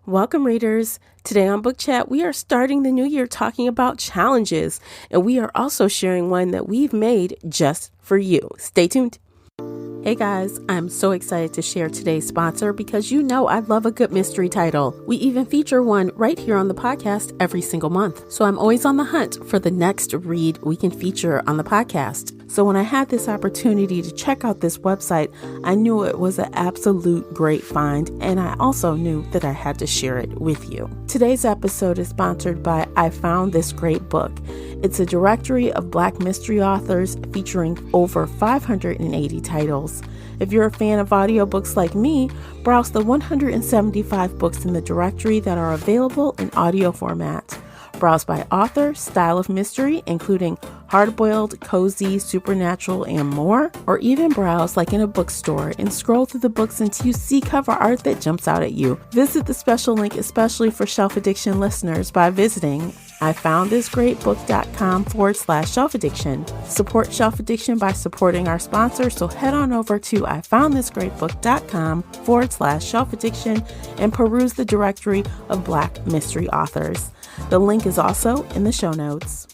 Welcome, readers. Today on Book Chat, we are starting the new year talking about challenges, and we are also sharing one that we've made just for you. Stay tuned. Hey guys, I'm so excited to share today's sponsor because you know I love a good mystery title. We even feature one right here on the podcast every single month. So I'm always on the hunt for the next read we can feature on the podcast. So when I had this opportunity to check out this website, I knew it was an absolute great find, and I also knew that I had to share it with you. Today's episode is sponsored by I Found This Great Book. It's a directory of Black mystery authors featuring over 580 titles. If you're a fan of audiobooks like me, browse the 175 books in the directory that are available in audio format. Browse by author, style of mystery, including hard-boiled, cozy, supernatural, and more, or even browse like in a bookstore and scroll through the books until you see cover art that jumps out at you. Visit the special link especially for Shelf Addiction listeners by visiting ifoundthisgreatbook.com/Shelf Addiction. Support Shelf Addiction by supporting our sponsor, so head on over to ifoundthisgreatbook.com/Shelf Addiction and peruse the directory of Black mystery authors. The link is also in the show notes.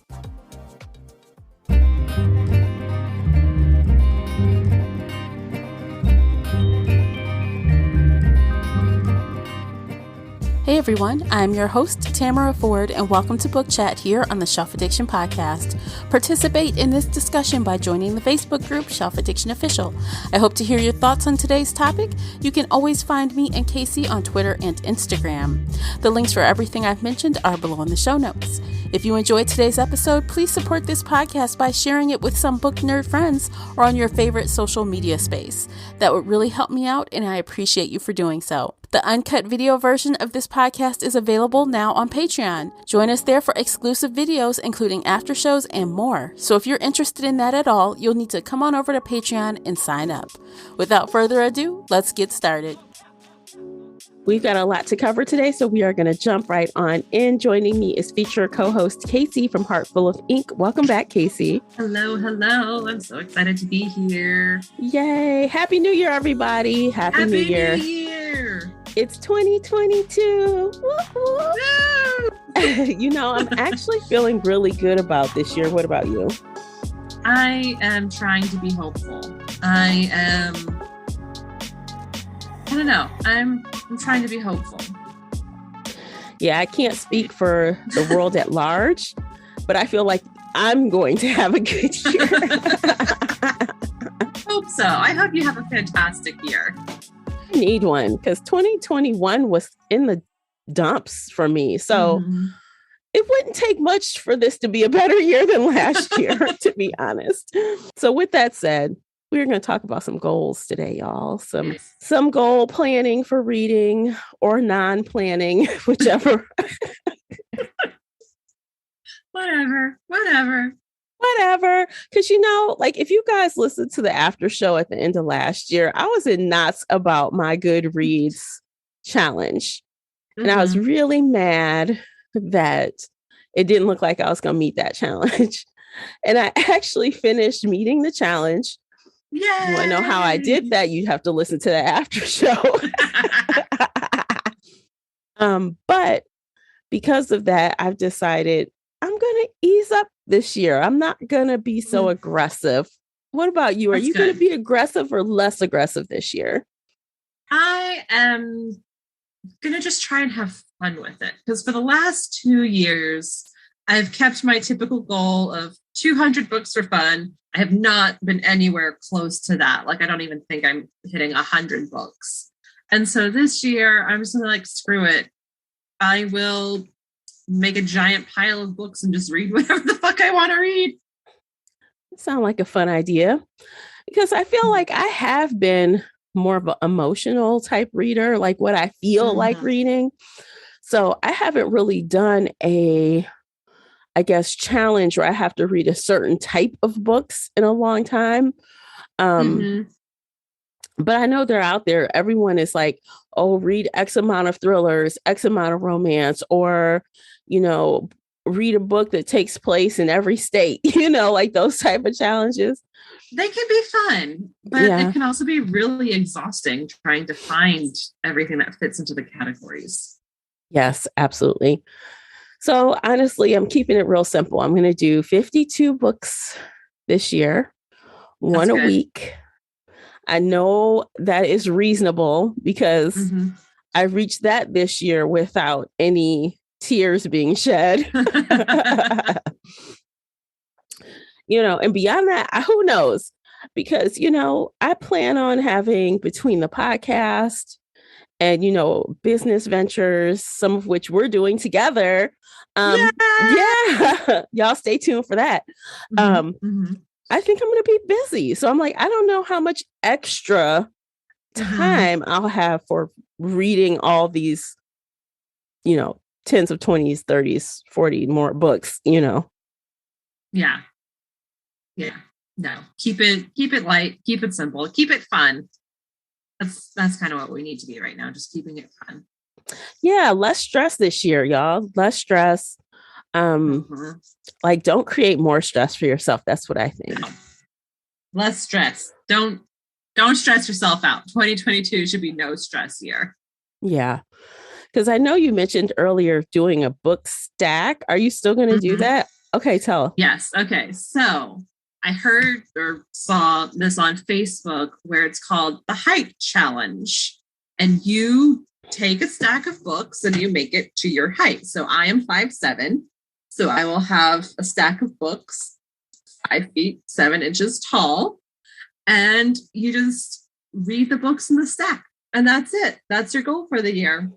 Hey everyone, I'm your host, Tamara Ford, and welcome to Book Chat here on the Shelf Addiction Podcast. Participate in this discussion by joining the Facebook group Shelf Addiction Official. I hope to hear your thoughts on today's topic. You can always find me and Casey on Twitter and Instagram. The links for everything I've mentioned are below in the show notes. If you enjoyed today's episode, please support this podcast by sharing it with some book nerd friends or on your favorite social media space. That would really help me out, and I appreciate you for doing so. The uncut video version of this podcast is available now on Patreon. Join us there for exclusive videos, including after shows and more. So if you're interested in that at all, you'll need to come on over to Patreon and sign up. Without further ado, let's get started. We've got a lot to cover today, so we are going to jump right on in. Joining me is feature co-host Casey from Heartful of Ink. Welcome back, Casey. Hello. I'm so excited to be here. Yay. Happy New Year, everybody. Happy New Year. It's 2022. Woo-hoo. You know, I'm actually feeling really good about this year. What about you? I am trying to be hopeful. I don't know. I'm trying to be hopeful. Yeah, I can't speak for the world at large, but I feel like I'm going to have a good year. Hope so. I hope you have a fantastic year. I need one because 2021 was in the dumps for me. So it wouldn't take much for this to be a better year than last year, to be honest. So with that said, we're going to talk about some goals today, y'all. Some goal planning for reading or non-planning, whichever. Whatever. Because, you know, like if you guys listened to the after show at the end of last year, I was in knots about my Goodreads challenge. And I was really mad that it didn't look like I was going to meet that challenge. And I actually finished meeting the challenge. Yay! You want to know how I did that? You'd have to listen to the after show. But because of that, I've decided I'm going to ease up this year. I'm not going to be so aggressive. What about you? Are you going to be aggressive or less aggressive this year? I am going to just try and have fun with it. Because for the last 2 years, I've kept my typical goal of 200 books for fun. I have not been anywhere close to that. Like, I don't even think I'm hitting 100 books. And so this year, I'm just going to like, screw it. I will make a giant pile of books and just read whatever the fuck I want to read. Sound like a fun idea. Because I feel like I have been more of an emotional type reader, like what I feel like reading. So I haven't really done a challenge where I have to read a certain type of books in a long time. But I know they're out there. Everyone is like, oh, read X amount of thrillers, X amount of romance, or, you know, read a book that takes place in every state, you know, like those type of challenges. They can be fun, but it can also be really exhausting trying to find everything that fits into the categories. Yes, absolutely. So honestly, I'm keeping it real simple. I'm going to do 52 books this year, That's one a good. week. I know that is reasonable because Mm-hmm. I reached that this year without any tears being shed. And beyond that, who knows? Because, I plan on having between the podcast and, business ventures, some of which we're doing together. Yeah. Yeah, y'all stay tuned for that. Mm-hmm. Um, Mm-hmm. I think I'm going to be busy. So I'm like, I don't know how much extra Mm-hmm. time I'll have for reading all these, you know, tens of 20s, 30s, 40 more books. Yeah. Yeah. No. Keep it light, keep it simple, keep it fun. That's kind of what we need to be right now, just keeping it fun. Yeah, less stress this year, y'all. Less stress. Mm-hmm. Like don't create more stress for yourself. That's what I think. No. Less stress. Don't stress yourself out. 2022 should be no stress year. Yeah. Because I know you mentioned earlier doing a book stack. Are you still going to do that? Okay, tell. Yes. Okay. So I heard or saw this on Facebook where it's called the Height Challenge. And you take a stack of books and you make it to your height. So I am 5'7". So I will have a stack of books 5 feet 7 inches tall. And you just read the books in the stack. And that's it. That's your goal for the year.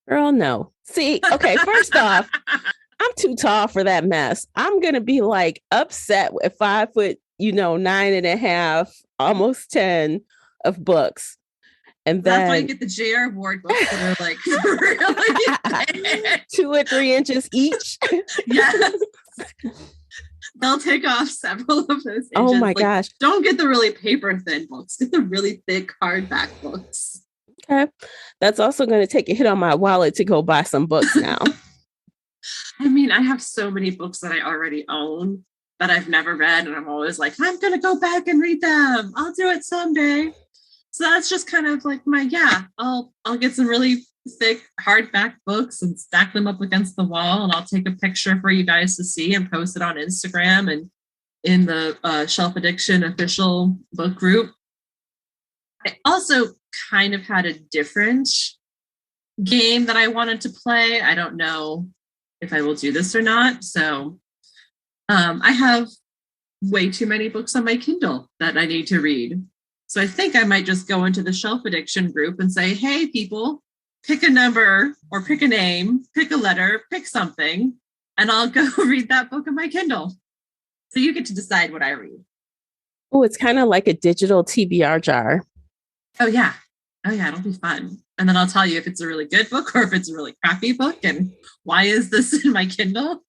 Girl, no. See, okay, first off, I'm too tall for that mess. I'm going to be like upset at 5'9.5", 9.5", almost 10 of books. And then that's why you get the JR Ward books that are like really 2 or 3 inches each. Yes. They'll take off several of those inches. Oh my gosh. Don't get the really paper thin books. Get the really thick hardback books. Okay. That's also going to take a hit on my wallet to go buy some books now. I mean, I have so many books that I already own that I've never read. And I'm always like, I'm going to go back and read them. I'll do it someday. So that's just kind of like I'll get some really thick hardback books and stack them up against the wall. And I'll take a picture for you guys to see and post it on Instagram and in the Shelf Addiction official book group. I also kind of had a different game that I wanted to play. I don't know if I will do this or not. So I have way too many books on my Kindle that I need to read. So I think I might just go into the Shelf Addiction group and say, hey, people, pick a number or pick a name, pick a letter, pick something, and I'll go read that book on my Kindle. So you get to decide what I read. Oh, it's kind of like a digital TBR jar. Oh, yeah. It'll be fun. And then I'll tell you if it's a really good book or if it's a really crappy book and why is this in my Kindle?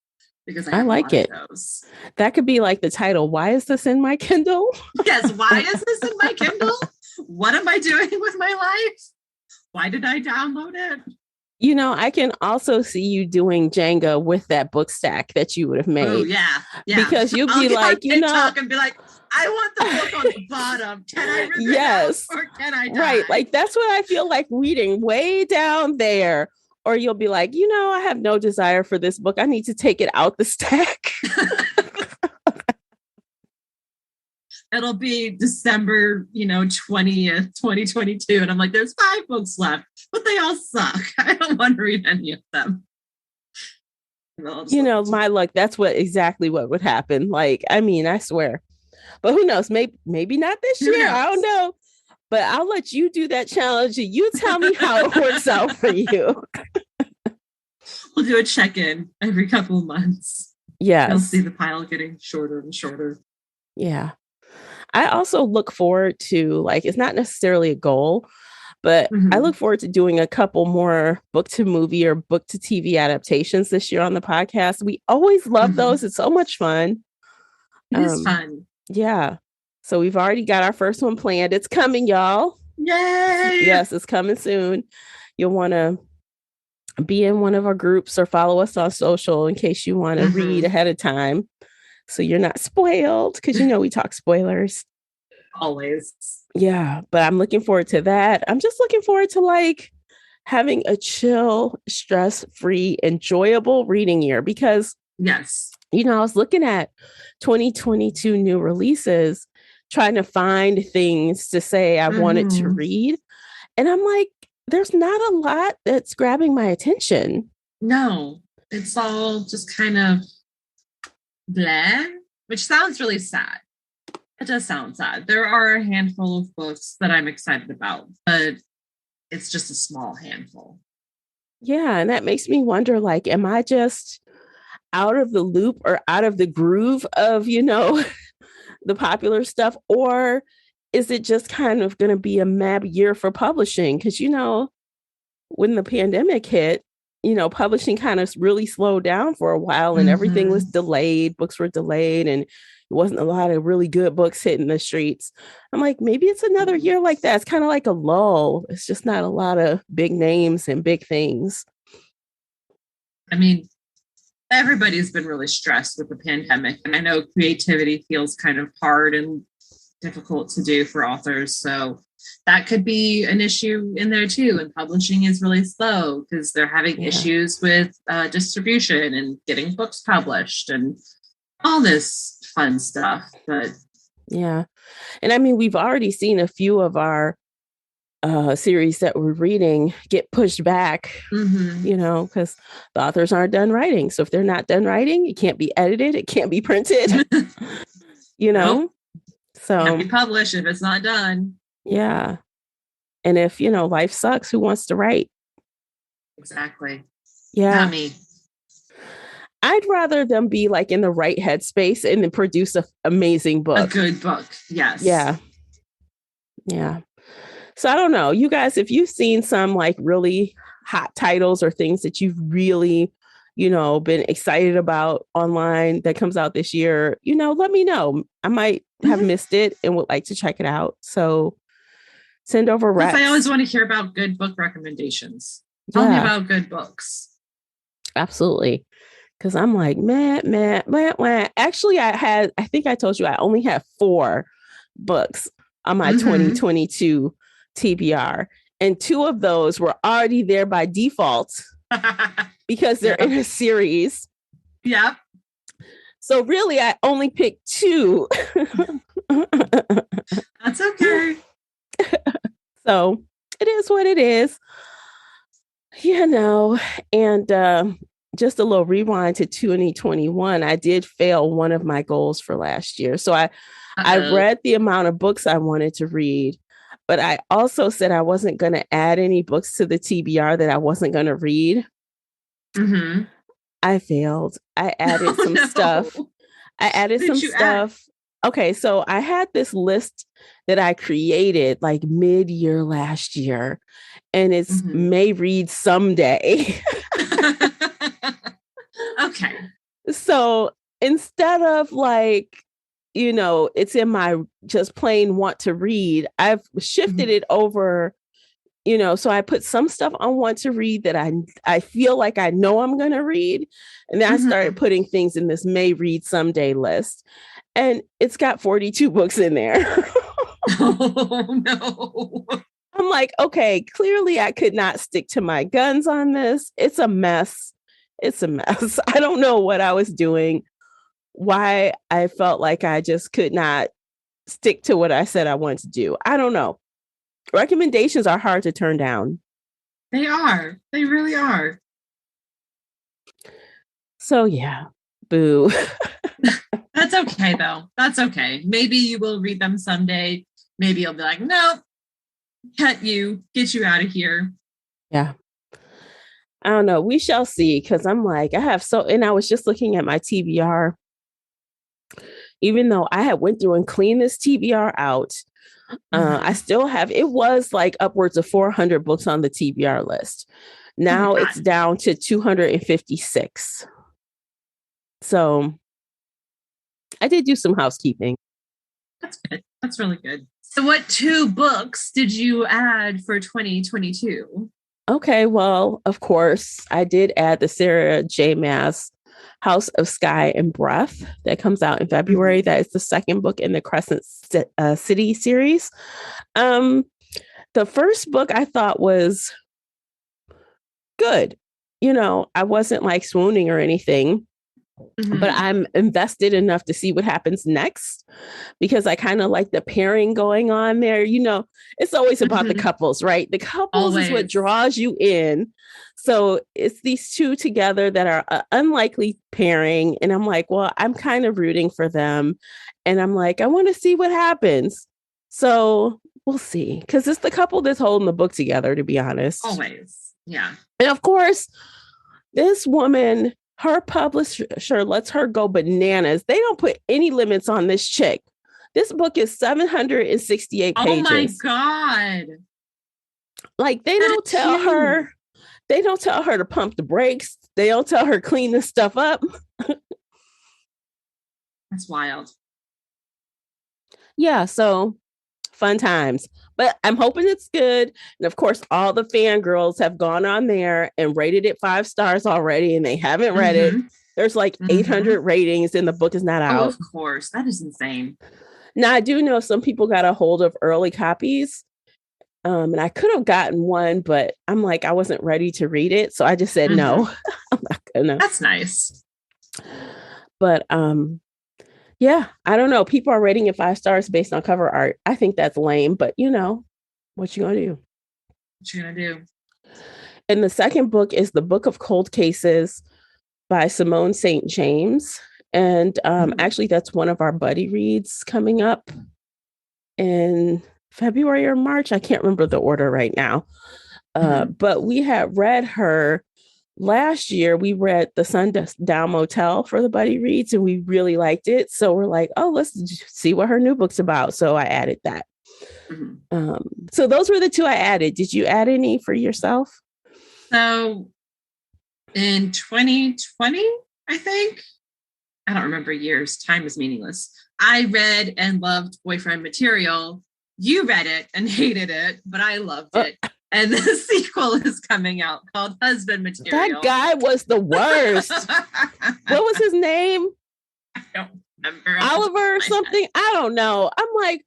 Because I like it. Those. That could be like the title. Why is this in my Kindle? Yes. Why is this in my Kindle? What am I doing with my life? Why did I download it? I can also see you doing Jenga with that book stack that you would have made. Oh, yeah. Because you'll be like, and be like, I want the book on the bottom. Can I rip it out or can I die? Right. Like that's what I feel like reading way down there. Or you'll be like, I have no desire for this book. I need to take it out the stack. It'll be December, 20th, 2022. And I'm like, there's 5 books left, but they all suck. I don't want to read any of them. My luck, that's exactly what would happen. Like, I mean, I swear. But who knows? Maybe not this year. I don't know. But I'll let you do that challenge and you tell me how it works out for you. We'll do a check-in every couple of months. Yes. You'll see the pile getting shorter and shorter. Yeah. I also look forward to, like, it's not necessarily a goal, but I look forward to doing a couple more book to movie or book to TV adaptations this year on the podcast. We always love those. It's so much fun. It is fun. Yeah. So we've already got our first one planned. It's coming, y'all. Yay! Yes, it's coming soon. You'll want to be in one of our groups or follow us on social in case you want to read ahead of time. So you're not spoiled because, we talk spoilers. Always. Yeah. But I'm looking forward to that. I'm just looking forward to like having a chill, stress-free, enjoyable reading year because, yes, I was looking at 2022 new releases, trying to find things to say I wanted to read. And I'm like, there's not a lot that's grabbing my attention. No, it's all just kind of blah, which sounds really sad. It does sound sad. There are a handful of books that I'm excited about, but it's just a small handful. Yeah, and that makes me wonder, like, am I just out of the loop or out of the groove of, the popular stuff? Or is it just kind of going to be a mad year for publishing? Because, when the pandemic hit, publishing kind of really slowed down for a while and everything was delayed. Books were delayed and it wasn't a lot of really good books hitting the streets. I'm like, maybe it's another year like that. It's kind of like a lull. It's just not a lot of big names and big things. I mean, everybody's been really stressed with the pandemic. And I know creativity feels kind of hard and difficult to do for authors. So that could be an issue in there too. And publishing is really slow because they're having issues with distribution and getting books published and all this fun stuff. But yeah. And I mean, we've already seen a few of our series that we're reading get pushed back, because the authors aren't done writing. So if they're not done writing, it can't be edited. It can't be printed, Nope. So can't be published if it's not done. Yeah. And if, life sucks, who wants to write? Exactly. Yeah. Not me. I'd rather them be like in the right headspace and then produce an amazing book. A good book. Yes. Yeah. Yeah. So I don't know. You guys, if you've seen some like really hot titles or things that you've really, been excited about online that comes out this year, let me know. I might have missed it and would like to check it out. So send over recs. I always want to hear about good book recommendations. Tell me about good books. Absolutely. Because I'm like, man. Actually, I think I told you I only have 4 books on my 2022 TBR. And 2 of those were already there by default because they're in a series. Yep. So really, I only picked 2. That's okay. So it is what it is. And just a little rewind to 2021, I did fail one of my goals for last year. So I read the amount of books I wanted to read, but I also said I wasn't going to add any books to the TBR that I wasn't going to read. I failed. I added some stuff. I added some stuff. Okay, so I had this list that I created like mid-year last year, and it's may read someday. Okay. So instead of like, it's in my just plain want to read, I've shifted it over, so I put some stuff on want to read that I feel like I know I'm going to read. And then I started putting things in this may read someday list. And it's got 42 books in there. Oh, no. I'm like, okay, clearly I could not stick to my guns on this. It's a mess. I don't know what I was doing, why I felt like I just could not stick to what I said I wanted to do. I don't know. Recommendations are hard to turn down. They are. They really are. So yeah, boo. That's okay, though. That's okay. Maybe you will read them someday. Maybe you'll be like, no, get you out of here. Yeah. I don't know. We shall see. Because I'm like, and I was just looking at my TBR. Even though I had went through and cleaned this TBR out, I still have, it was like upwards of 400 books on the TBR list. Now it's down to 256. So I did do some housekeeping. That's good. That's really good. So what 2 books did you add for 2022? Okay, well, of course, I did add the Sarah J. Maas House of Sky and Breath that comes out in February. That is the second book in the Crescent City series. The first book I thought was good. I wasn't like swooning or anything, but I'm invested enough to see what happens next because I kind of like the pairing going on there. It's always about the couples, right? The couples is what draws you in. So it's these two together that are an unlikely pairing. And I'm like, well, I'm kind of rooting for them. And I'm like, I want to see what happens. So we'll see. Because it's the couple that's holding the book together, to be honest. Always. Yeah. And of course, this woman, her publisher lets her go bananas. They don't put any limits on this chick. This book is 768 pages. Oh my God. Like they don't tell her to pump the brakes. They don't tell her clean this stuff up. That's wild. Yeah, so fun times. But I'm hoping it's good. And of course, all the fangirls have gone on there and rated it 5 stars already, and they haven't read it. There's like 800 ratings, and the book is not out. Oh, of course. That is insane. Now, I do know some people got a hold of early copies. And I could have gotten one, but I'm like, I wasn't ready to read it. So I just said, no, I'm not gonna. That's nice. But yeah, I don't know. People are rating it 5 stars based on cover art. I think that's lame, but what you gonna do? What you gonna do? And the second book is The Book of Cold Cases by Simone St. James. And actually, that's one of our buddy reads coming up in February or March. I can't remember the order right now. But we had read her last year. We read The Sundown Motel for the buddy reads, and we really liked it. So we're like, oh, let's see what her new book's about. So I added that. So those were the 2 I added. Did you add any for yourself? So in 2020, I think, I don't remember years. Time is meaningless. I read and loved Boyfriend Material. You read it and hated it, but I loved it. And the sequel is coming out called Husband Material. That guy was the worst. What was his name? I don't remember. Oliver or something? I don't know. I'm like,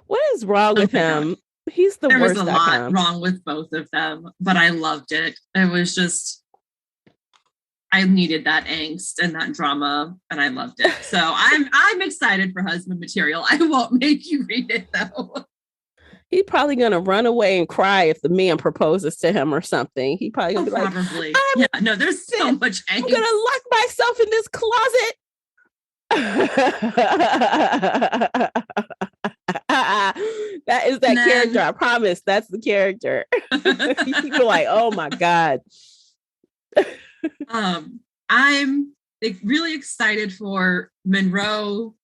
what is wrong with him? He's the worst. There was a lot wrong with both of them, but I loved it. It was just, I needed that angst and that drama, and I loved it. So I'm excited for Husband Material. I won't make you read it though. He's probably gonna run away and cry if the man proposes to him or something. He probably gonna be like, probably. Yeah, no, there's so much angst. I'm gonna lock myself in this closet. That is that character. I promise. That's the character. You're like, oh my God. I'm really excited for Monroe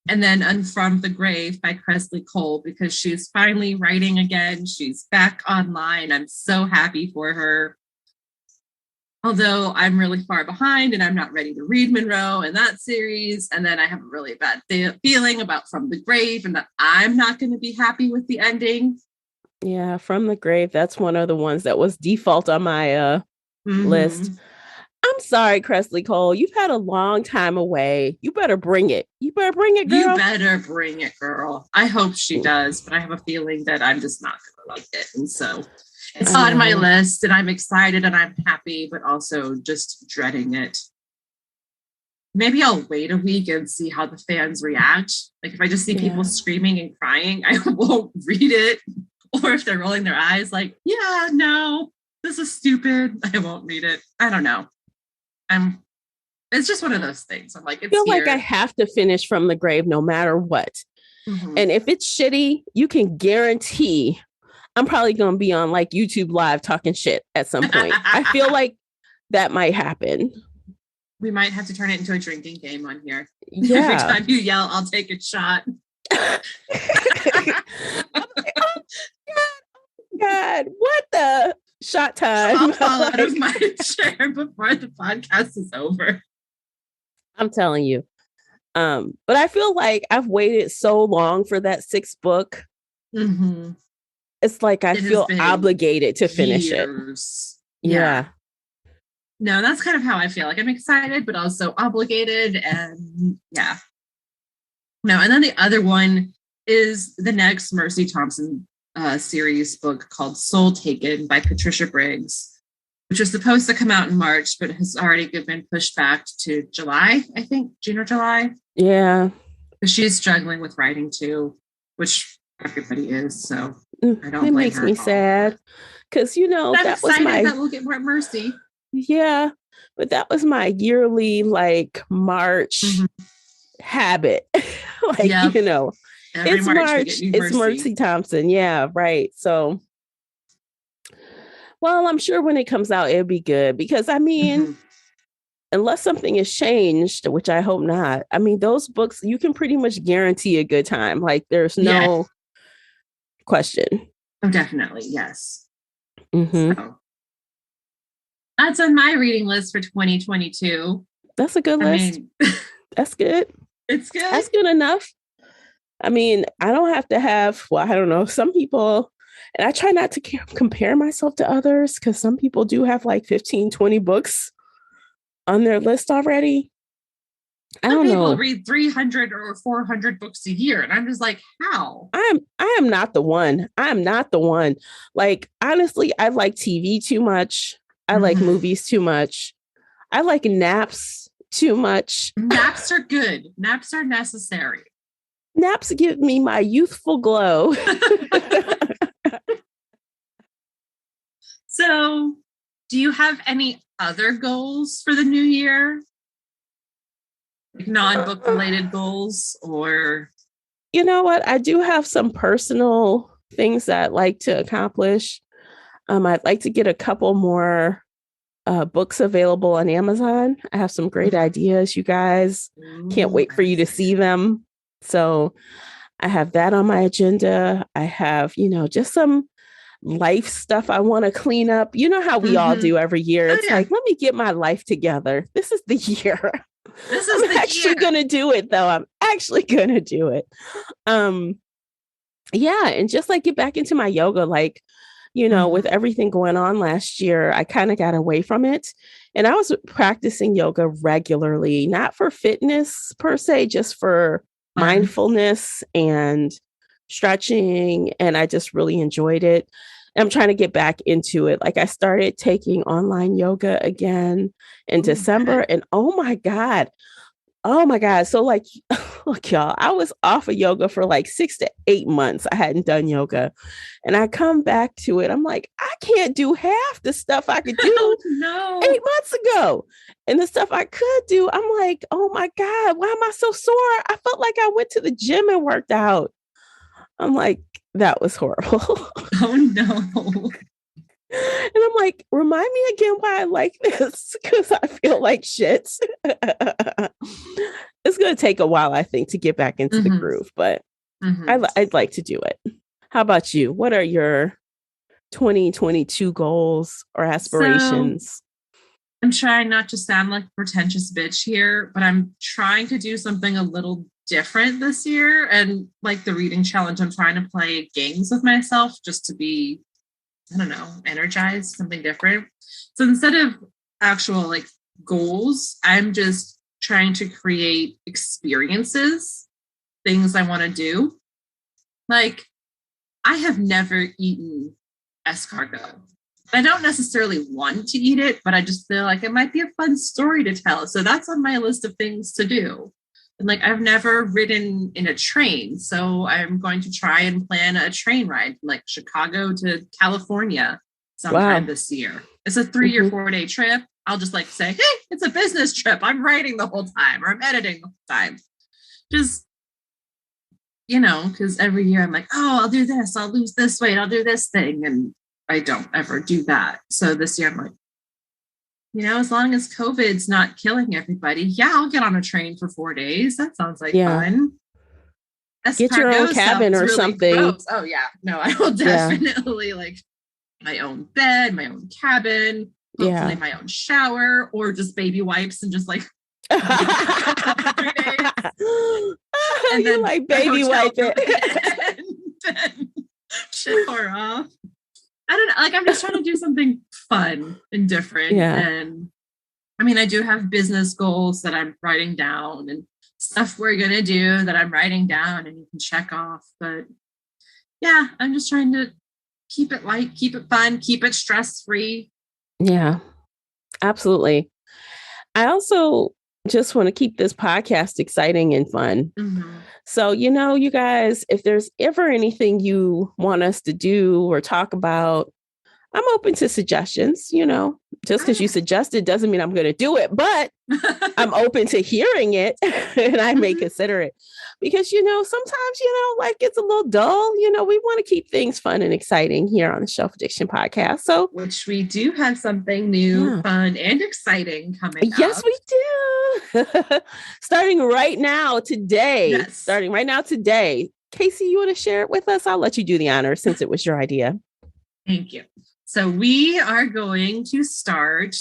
and then From the Grave by Kresley Cole because she's finally writing again. She's back online. I'm so happy for her. Although I'm really far behind and I'm not ready to read Monroe and that series. And then I have a really bad feeling about From the Grave and that I'm not going to be happy with the ending. Yeah, From the Grave. That's one of the ones that was default on my list. I'm sorry, Kresley Cole. You've had a long time away. You better bring it. You better bring it, girl. You better bring it, girl. I hope she does, but I have a feeling that I'm just not going to like it. And so it's on my list, and I'm excited and I'm happy, but also just dreading it. Maybe I'll wait a week and see how the fans react. Like if I just see people screaming and crying, I won't read it. Or if they're rolling their eyes like, yeah, no, this is stupid, I won't read it. I don't know. It's just one of those things. I'm like, I feel like I have to finish From the Grave no matter what. And if it's shitty, you can guarantee I'm probably going to be on like YouTube Live talking shit at some point. I feel like that might happen. We might have to turn it into a drinking game on here. Yeah. Every time you yell, I'll take a shot. God, what the shot time? I'll fall out of my chair before the podcast is over. I'm telling you. But I feel like I've waited so long for that 6th book. It's like I feel obligated to finish it. Yeah. No, that's kind of how I feel. Like I'm excited, but also obligated. And yeah. No, and then the other one is the next Mercy Thompson series book called Soul Taken by Patricia Briggs. which was supposed to come out in March, but has already been pushed back to July, I think, June or July. Yeah. Because she's struggling with writing too, which everybody is. So I don't It blame makes her me at all. sad because, you know, I'm that was excited that we'll get more Mercy. Yeah, but that was my yearly like March habit. Like, Yep. you know, Every it's March we get March, new it's Mercy Thompson. Yeah, right. So, well, I'm sure when it comes out, it'll be good because I mean, unless something has changed, which I hope not, I mean, those books, you can pretty much guarantee a good time. Like, there's no question. Oh, definitely. Yes. Mm-hmm. So that's on my reading list for 2022. That's a good list. That's good. It's good. That's good enough. I mean, I don't have to have, well, I don't know, some people, and I try not to compare myself to others because some people do have like 15, 20 books on their list already. I don't know. People read 300 or 400 books a year. And I'm just like, how? I am not the one. I am not the one. Like, honestly, I like TV too much. I like movies too much. I like naps too much. Naps are good. Naps are necessary. Naps give me my youthful glow. So, do you have any other goals for the new year? Like non-book related goals or? You know what? I do have some personal things that I'd like to accomplish. I'd like to get a couple more books available on Amazon. I have some great ideas, you guys. Can't wait for you to see them. So I have that on my agenda. I have, you know, just some life stuff I want to clean up. You know how we all do every year. It's like, let me get my life together. This is the year. I'm actually going to do it, though. I'm actually going to do it. Yeah. And just like get back into my yoga, like, you know, with everything going on last year, I kind of got away from it. And I was practicing yoga regularly, not for fitness per se, just for mindfulness and stretching. And I just really enjoyed it. And I'm trying to get back into it. Like I started taking online yoga again in December. And oh my God. So like, look, y'all, I was off of yoga for like 6 to 8 months. I hadn't done yoga. And I come back to it. I'm like, I can't do half the stuff I could do 8 months ago. And the stuff I could do, I'm like, oh my God, why am I so sore? I felt like I went to the gym and worked out. I'm like, that was horrible. Oh no. And I'm like, remind me again why I like this, because I feel like shit. It's going to take a while, I think, to get back into the groove, but I'd like to do it. How about you? What are your 2022 goals or aspirations? So, I'm trying not to sound like a pretentious bitch here, but I'm trying to do something a little different this year. And like the reading challenge, I'm trying to play games with myself just to be, I don't know, energized, something different. So instead of actual like goals, I'm just trying to create experiences, things I want to do. Like, I have never eaten escargot. I don't necessarily want to eat it, but I just feel like it might be a fun story to tell. So that's on my list of things to do. And like, I've never ridden in a train. So I'm going to try and plan a train ride from like Chicago to California sometime this year. It's a 3 or 4 day trip. I'll just like say, hey, it's a business trip. I'm writing the whole time or I'm editing the whole time. Just, you know, because every year I'm like, oh, I'll do this. I'll lose this weight. I'll do this thing. And I don't ever do that. So this year I'm like, you know, as long as COVID's not killing everybody, yeah, I'll get on a train for 4 days. That sounds like fun. Get your own cabin or really something. Gross. Oh yeah. No, I will definitely like my own bed, my own cabin, hopefully my own shower, or just baby wipes and just like 3 days. And then like baby wipe it. And then shower off. I don't know. Like, I'm just trying to do something fun and different. Yeah. And I mean, I do have business goals that I'm writing down and stuff we're going to do that I'm writing down and you can check off. But yeah, I'm just trying to keep it light, keep it fun, keep it stress-free. Yeah, absolutely. I also just want to keep this podcast exciting and fun. Mm-hmm. So, you guys, if there's ever anything you want us to do or talk about, I'm open to suggestions. Just because you suggested doesn't mean I'm going to do it, but I'm open to hearing it and I may consider it because, sometimes, life gets a little dull. We want to keep things fun and exciting here on the Shelf Addiction podcast. So, which we do have something new, fun, and exciting coming up. Yes, we do. Starting right now today. Yes. Starting right now today. Casey, you want to share it with us? I'll let you do the honor since it was your idea. Thank you. So we are going to start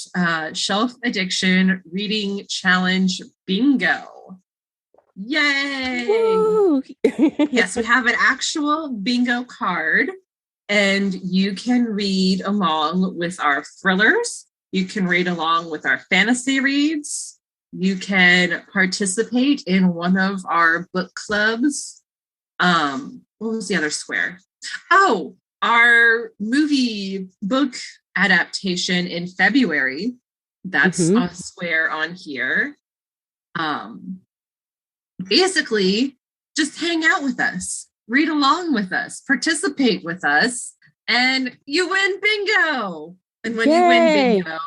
Shelf Addiction Reading Challenge Bingo. Yay! Yes, we have an actual bingo card, and you can read along with our thrillers. You can read along with our fantasy reads. You can participate in one of our book clubs. What was the other square? Oh, our movie book adaptation in February. That's a square on here. Basically, just hang out with us, read along with us, participate with us, and you win bingo. And when you win bingo,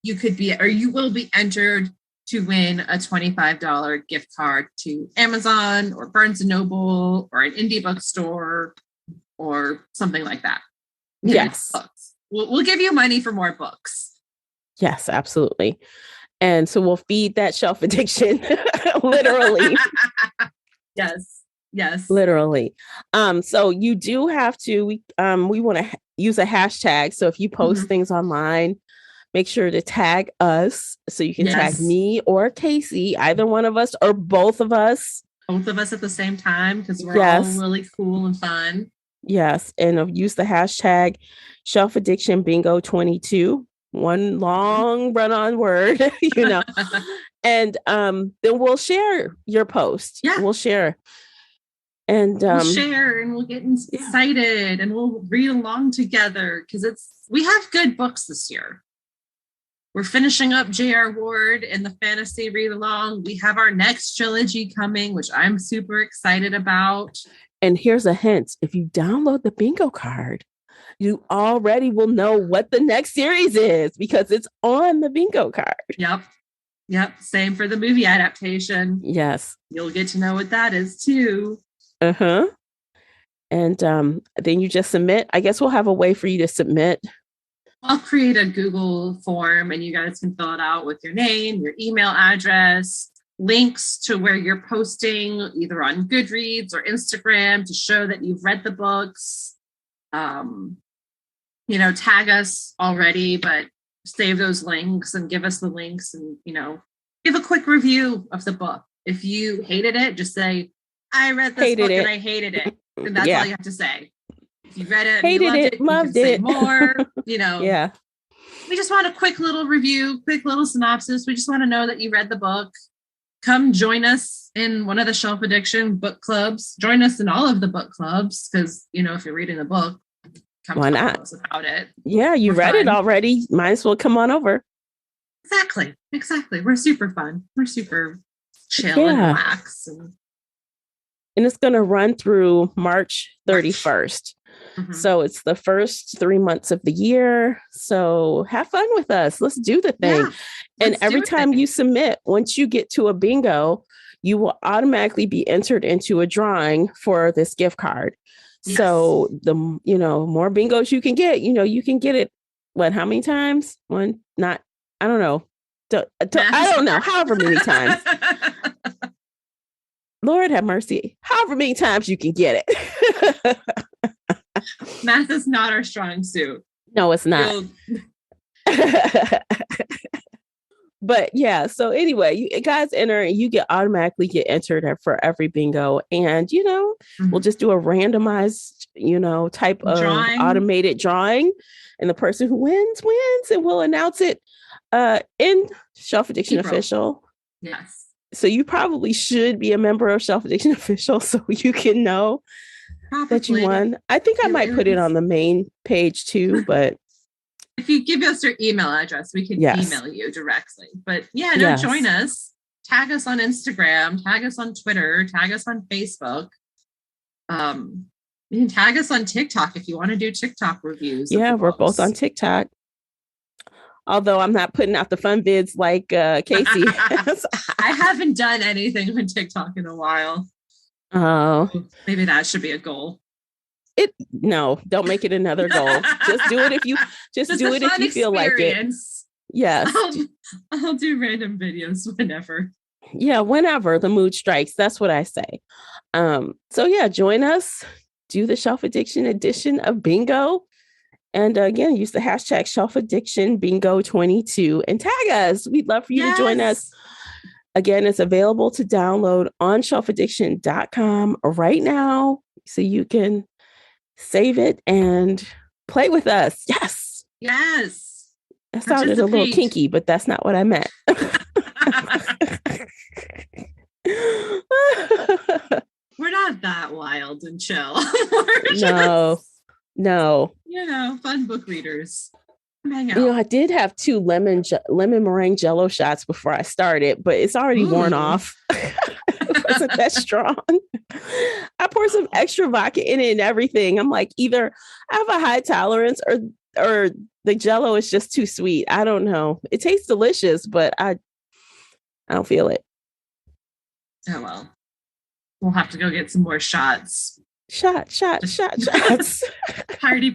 you will be entered to win a $25 gift card to Amazon or Barnes & Noble or an indie bookstore or something like that. Yes. Books. We'll give you money for more books. Yes, absolutely. And so we'll feed that shelf addiction, literally. Yes. Literally. So you do have to, we want to use a hashtag. So if you post things online, make sure to tag us. So you can tag me or Casey, either one of us or both of us. Both of us at the same time, because we're all really cool and fun. Yes. And use the hashtag Shelf Addiction Bingo 22. One long run-on word, and then we'll share your post. Yeah. We'll share. And we'll share and we'll get excited and we'll read along together because we have good books this year. We're finishing up J.R. Ward and the fantasy read along. We have our next trilogy coming, which I'm super excited about. And here's a hint. If you download the bingo card, you already will know what the next series is because it's on the bingo card. Yep. Same for the movie adaptation. Yes. You'll get to know what that is too. And then you just submit. I guess we'll have a way for you to submit. I'll create a Google form and you guys can fill it out with your name, your email address, links to where you're posting either on Goodreads or Instagram to show that you've read the books. Tag us already, but save those links and give us the links and, give a quick review of the book. If you hated it, just say, I read this book and I hated it. And that's all you have to say. If you read it, and loved it, say more, Yeah. We just want a quick little review, quick little synopsis. We just want to know that you read the book. Come join us in one of the Shelf Addiction book clubs. Join us in all of the book clubs because, if you're reading the book, come Why talk not? to us about it. Yeah, you read it already. Might as well come on over. Exactly. We're super fun. We're super chill and relax. And it's going to run through March 31st. So it's the first 3 months of the year. So have fun with us. Let's do the thing. Yeah, and every time you submit, once you get to a bingo, you will automatically be entered into a drawing for this gift card. Yes. So the, more bingos you can get, you can get it. How many times? I don't know. I don't know. However many times. Lord have mercy. However many times you can get it. Math is not our strong suit. No, it's not. But yeah, so anyway, you guys enter and you automatically get entered for every bingo. And, we'll just do a randomized, type of automated drawing. And the person who wins. And we'll announce it in Shelf Addiction Official. Yes. So you probably should be a member of Shelf Addiction Official so you can know that you won. I think I might put it on the main page too, but if you give us your email address, we can Yes. email you directly. But yeah, no, Yes. join us. Tag us on Instagram, tag us on Twitter, tag us on Facebook. You can tag us on TikTok if you want to do TikTok reviews. Yeah, we're both on TikTok. Although I'm not putting out the fun vids like Casey. I haven't done anything on TikTok in a while. Oh, maybe that should be a goal. No, don't make it another goal. Just do it if you do it if you feel like it. Yes. I'll do random videos whenever. Yeah, whenever the mood strikes. That's what I say. So yeah, join us. Do the Shelf Addiction edition of Bingo. And again, use the hashtag Shelf Addiction Bingo 22 and tag us. We'd love for you to join us. Again, it's available to download on shelfaddiction.com right now. So you can save it and play with us. Yes. Yes. That sounded a little kinky, but that's not what I meant. We're not that wild and chill. No. Fun book readers. Hang out. I did have 2 lemon meringue jello shots before I started, but it's already worn off. It wasn't that strong. I poured some extra vodka in it and everything. I'm like, either I have a high tolerance or the jello is just too sweet. I don't know. It tastes delicious, but I don't feel it. Oh well. We'll have to go get some more shots. Shots. Party.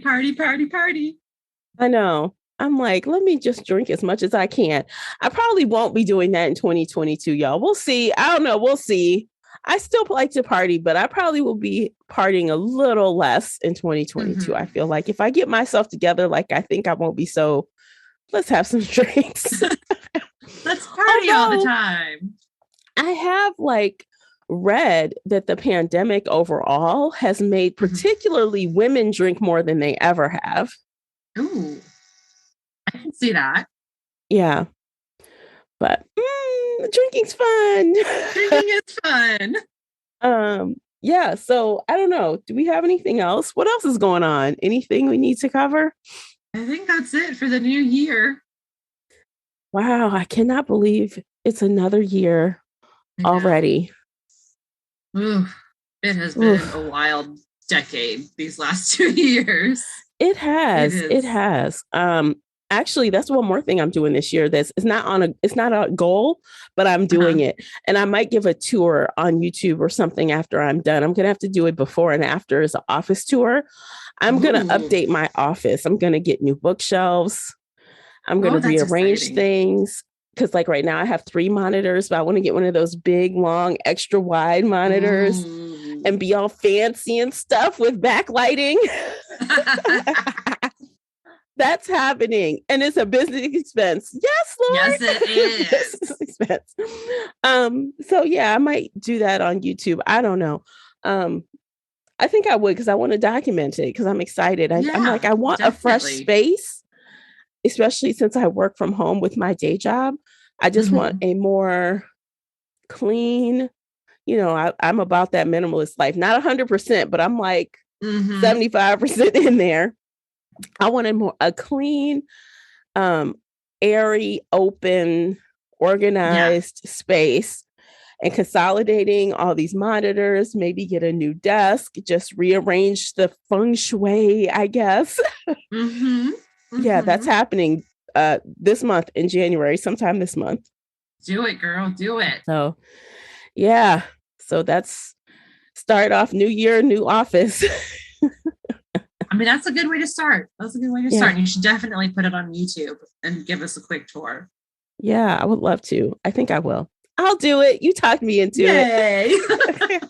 I know. I'm like, let me just drink as much as I can. I probably won't be doing that in 2022, y'all. We'll see. I don't know. We'll see. I still like to party, but I probably will be partying a little less in 2022. Mm-hmm. I feel like if I get myself together, like I think I won't be so, let's have some drinks. Let's party all the time. I have read that the pandemic overall has made particularly women drink more than they ever have. Ooh, I can see that. Yeah. But drinking's fun. Drinking is fun. Yeah. So I don't know. Do we have anything else? What else is going on? Anything we need to cover? I think that's it for the new year. Wow. I cannot believe it's another year already. Ooh, it has been a wild decade these last 2 years. It has. Actually, that's one more thing I'm doing this year. It's not a goal, but I'm doing it. And I might give a tour on YouTube or something after I'm done. I'm going to have to do it before and after as an office tour. I'm going to update my office. I'm going to get new bookshelves. I'm going to rearrange things. Because right now I have 3 monitors, but I want to get one of those big, long, extra wide monitors and be all fancy and stuff with backlighting. That's happening. And it's a business expense. Yes, Lord. Yes, it is. Business expense. So yeah, I might do that on YouTube. I don't know. I think I would because I want to document it because I'm excited. I'm like, I want a fresh space. Especially since I work from home with my day job, I just want a more clean, I'm about that minimalist life, not 100%, but I'm like 75% in there. I want a clean, airy, open, organized space and consolidating all these monitors, maybe get a new desk, just rearrange the feng shui, I guess. Yeah, that's happening this month in January, sometime this month. Do it, girl. Do it. So, yeah. So that's start off new year, new office. I mean, that's a good way to start. That's a good way to start. You should definitely put it on YouTube and give us a quick tour. Yeah, I would love to. I think I will. I'll do it. You talked me into it.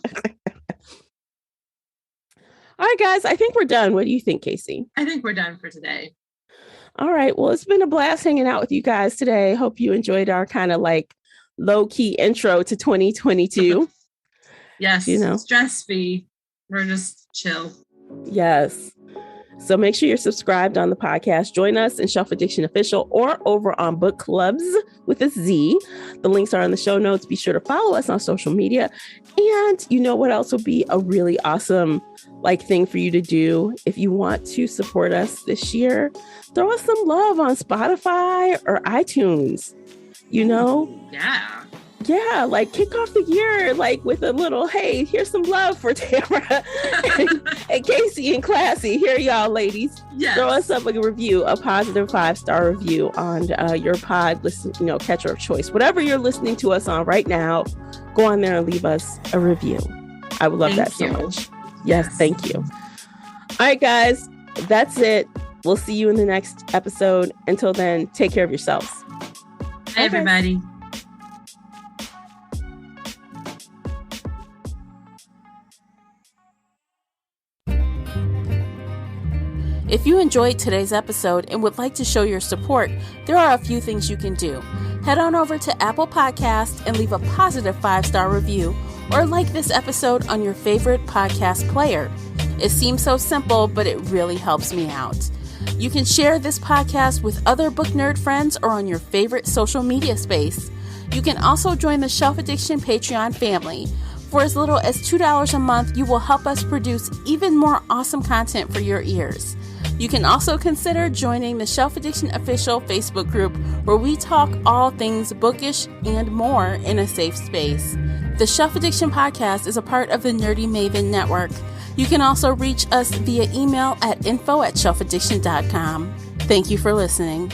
All right, guys. I think we're done. What do you think, Casey? I think we're done for today. All right. Well, it's been a blast hanging out with you guys today. Hope you enjoyed our kind of low-key intro to 2022. Yes. Stress-free. We're just chill. Yes. So make sure you're subscribed on the podcast. Join us in Shelf Addiction Official or over on Book Clubs with a Z. The links are in the show notes. Be sure to follow us on social media. And you know what else will be a really awesome thing for you to do if you want to support us this year? Throw us some love on Spotify or iTunes. Yeah, kick off the year with a little, hey, here's some love for Tamara and Casey and Classy. Here, y'all, ladies. Yes. Throw us up a review, a positive 5-star review on your pod catcher of choice. Whatever you're listening to us on right now, go on there and leave us a review. I would love that so much. Yes, thank you. All right, guys, that's it. We'll see you in the next episode. Until then, take care of yourselves. Hey, everybody. If you enjoyed today's episode and would like to show your support, there are a few things you can do. Head on over to Apple Podcasts and leave a positive 5-star review, or like this episode on your favorite podcast player. It seems so simple, but it really helps me out. You can share this podcast with other book nerd friends or on your favorite social media space. You can also join the Shelf Addiction Patreon family. For as little as $2 a month, you will help us produce even more awesome content for your ears. You can also consider joining the Shelf Addiction Official Facebook group, where we talk all things bookish and more in a safe space. The Shelf Addiction Podcast is a part of the Nerdy Maven Network. You can also reach us via email at info@shelfaddiction.com. Thank you for listening.